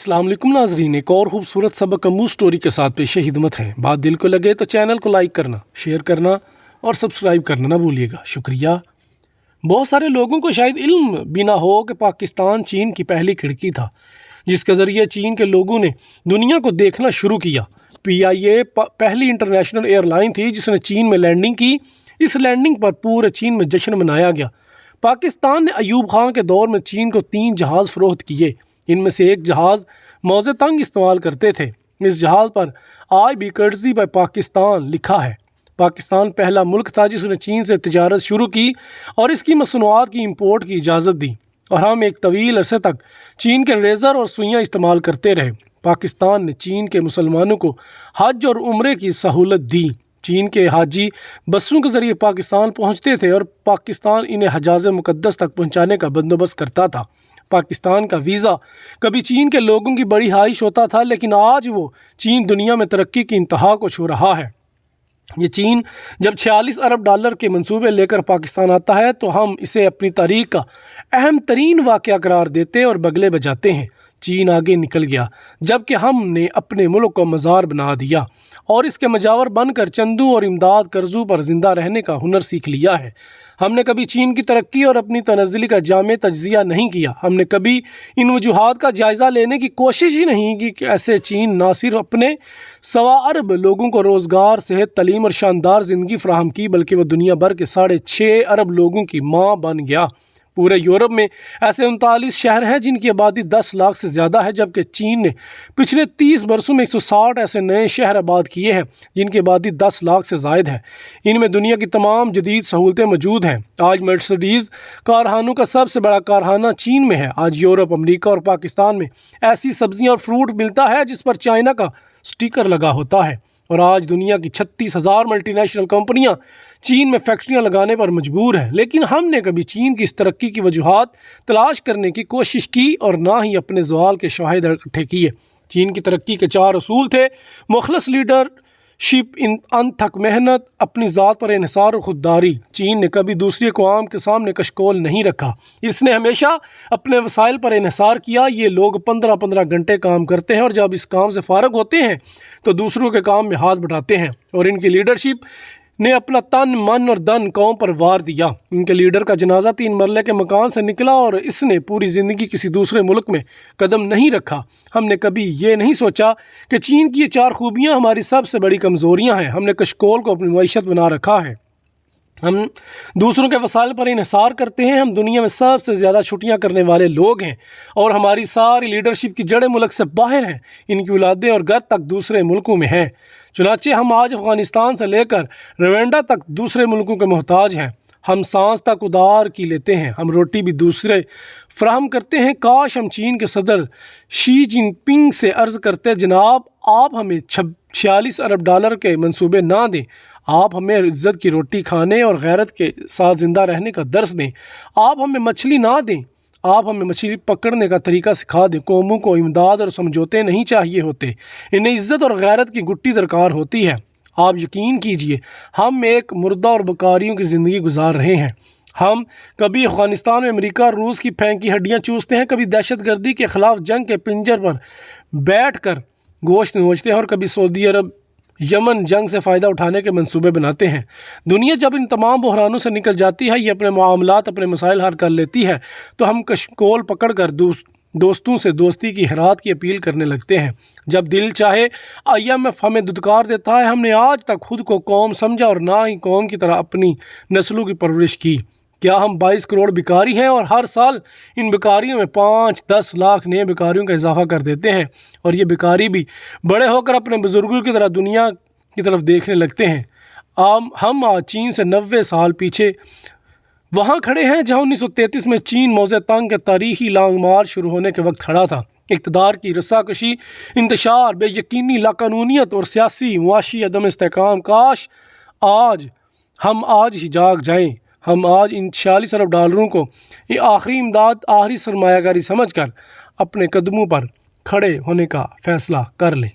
अस्सलाम वालेकुम नाजरीन, एक और खूबसूरत सबक आमूज़ स्टोरी के साथ पेश खिदमत हैं। बात दिल को लगे तो चैनल को लाइक करना, शेयर करना और सब्सक्राइब करना ना भूलिएगा, शुक्रिया। बहुत सारे लोगों को शायद इल्म भी ना हो कि पाकिस्तान चीन की पहली खिड़की था, जिसके ज़रिए चीन के लोगों ने दुनिया को देखना शुरू किया। PIA पहली इंटरनेशनल एयरलाइन थी जिसने चीन में लैंडिंग की। इस लैंडिंग पर पूरे चीन में जश्न मनाया गया। पाकिस्तान ने अयूब खान के दौर में चीन को 3 जहाज़ फ़रोख्त किए। इनमें से एक जहाज़ मौज़े तंग इस्तेमाल करते थे। इस जहाज़ पर आज भी कर्जी बाय पाकिस्तान लिखा है। पाकिस्तान पहला मुल्क था जिसने चीन से तिजारत शुरू की और इसकी मसनूआत की इंपोर्ट की इजाज़त दी, और हम एक तवील अरसे तक चीन के रेज़र और सुइयाँ इस्तेमाल करते रहे। पाकिस्तान ने चीन के मुसलमानों को हज और उम्रे की सहूलत दी। चीन के हाजी बसों के ज़रिए पाकिस्तान पहुँचते थे और पाकिस्तान इन्हें हजाज़ मुक़द्दस तक पहुँचाने का बंदोबस्त करता था। पाकिस्तान का वीज़ा कभी चीन के लोगों की बड़ी ख्वाहिश होता था, लेकिन आज वो चीन दुनिया में तरक्की की इंतहा को छू रहा है। ये चीन जब 46 अरब डॉलर के मंसूबे लेकर पाकिस्तान आता है तो हम इसे अपनी तारीख का अहम तरीन वाक़या करार देते और बगले बजाते हैं। चीन आगे निकल गया जबकि हमने अपने मुल्क को मज़ार बना दिया और इसके मजावर बनकर चंदू और इमदाद कर्ज़ों पर ज़िंदा रहने का हुनर सीख लिया है। हमने कभी चीन की तरक्की और अपनी तनज़्ज़ुली का जामे तज्ज़िया नहीं किया। हमने कभी इन वजूहात का जायज़ा लेने की कोशिश ही नहीं की कि ऐसे चीन ना सिर्फ अपने 1.25 अरब लोगों को रोज़गार, सेहत, तलीम और शानदार ज़िंदगी फ़राहम की, बल्कि वह दुनिया भर के 6.5 अरब लोगों की माँ बन गया। पूरे यूरोप में ऐसे 39 शहर हैं जिनकी आबादी 10 लाख से ज़्यादा है, जबकि चीन ने पिछले 30 बरसों में 160 ऐसे नए शहर आबाद किए हैं जिनकी आबादी 10 लाख से ज़ायद है। इनमें दुनिया की तमाम जदीद सहूलतें मौजूद हैं। आज मर्सिडीज़ कारखानों का सबसे बड़ा कारखाना चीन में है। आज यूरोप, अमरीका और पाकिस्तान में ऐसी सब्ज़ियाँ और फ्रूट मिलता है जिस पर चाइना का स्टिकर लगा होता है। और आज दुनिया की 36,000 मल्टीनेशनल कंपनियां चीन में फैक्ट्रियां लगाने पर मजबूर हैं, लेकिन हमने कभी चीन की इस तरक्की की वजूहात तलाश करने की कोशिश की और ना ही अपने ज़वाल के शाहिद इकट्ठे किए। चीन की तरक्की के 4 असूल थे: मुखलस लीडरशिप, अनथक मेहनत, अपनी ज़ात पर इन्हिसार और खुददारी। चीन ने कभी दूसरी अक़वाम के सामने कशकोल नहीं रखा। इसने हमेशा अपने वसाइल पर इन्हिसार किया। ये लोग 15-15 घंटे काम करते हैं और जब इस काम से फ़ारग होते हैं तो दूसरों के काम में हाथ बटाते हैं, और इनकी लीडरशिप ने अपना तन, मन और धन कौम पर वार दिया। इनके लीडर का जनाजा 3 मरले के मकान से निकला और इसने पूरी ज़िंदगी किसी दूसरे मुल्क में कदम नहीं रखा। हमने कभी ये नहीं सोचा कि चीन की ये 4 खूबियाँ हमारी सबसे बड़ी कमज़ोरियाँ हैं। हमने कशकोल को अपनी मईशत बना रखा है। हम दूसरों के वसाइल पर इन्हिसार करते हैं। हम दुनिया में सबसे ज़्यादा छुट्टियां करने वाले लोग हैं और हमारी सारी लीडरशिप की जड़ें मुल्क से बाहर हैं। इनकी औलादें और घर तक दूसरे मुल्कों में हैं। चुनांचे हम आज अफ़गानिस्तान से लेकर रवांडा तक दूसरे मुल्कों के मोहताज हैं। हम सांस तक उधार की लेते हैं। हम रोटी भी दूसरे फराहम करते हैं। काश हम चीन के सदर शी जिनपिंग से अर्ज़ करते, जनाब आप हमें 46 अरब डॉलर के मंसूबे ना दें, आप हमें इज़्ज़त की रोटी खाने और गैरत के साथ ज़िंदा रहने का दर्स दें। आप हमें मछली ना दें, आप हमें मछली पकड़ने का तरीका सिखा दें। कौमों को इमदाद और समझौते नहीं चाहिए होते, इन्हें इज़्ज़त और गैरत की गुट्टी दरकार होती है। आप यकीन कीजिए, हम एक मुर्दा और बकारियों की ज़िंदगी गुजार रहे हैं। हम कभी अफ़गानिस्तान में अमेरिका और रूस की फेंकी हड्डियाँ चूसते हैं, कभी दहशतगर्दी के ख़िलाफ़ जंग के पिंजर पर बैठ कर गोश्त नोचते हैं और कभी सऊदी अरब, यमन जंग से फ़ायदा उठाने के मंसूबे बनाते हैं। दुनिया जब इन तमाम बहरानों से निकल जाती है, ये अपने मामलात, अपने मसाइल हल कर लेती है, तो हम कशकोल पकड़ कर दोस्तों से दोस्ती की खैरात की अपील करने लगते हैं। जब दिल चाहे IMF हमें दुदकार देता है। हमने आज तक खुद को कौम समझा और ना ही कौम की तरह अपनी नस्लों की परवरिश की। क्या हम 22 करोड़ भिखारी हैं और हर साल इन भिखारियों में 5-10 लाख नए भिखारियों का इजाफा कर देते हैं, और ये भिखारी भी बड़े होकर अपने बुजुर्गों की तरह दुनिया की तरफ देखने लगते हैं। हम आज चीन से 90 साल पीछे वहाँ खड़े हैं जहाँ 1933 में चीन मौज़े तंग के तारीख़ी लॉन्ग मार्च शुरू होने के वक्त खड़ा था। इक़्तिदार की रस्साकशी, इंतशार, बेयकीनी, लाक़ानूनियत और सियासी मुआशी अदम इस्तेहकाम। काश हम आज ही जाग जाएँ। हम आज इन 46 अरब डॉलरों को ये आखिरी इमदाद, आखिरी सरमायाकारी समझ कर अपने कदमों पर खड़े होने का फ़ैसला कर लें।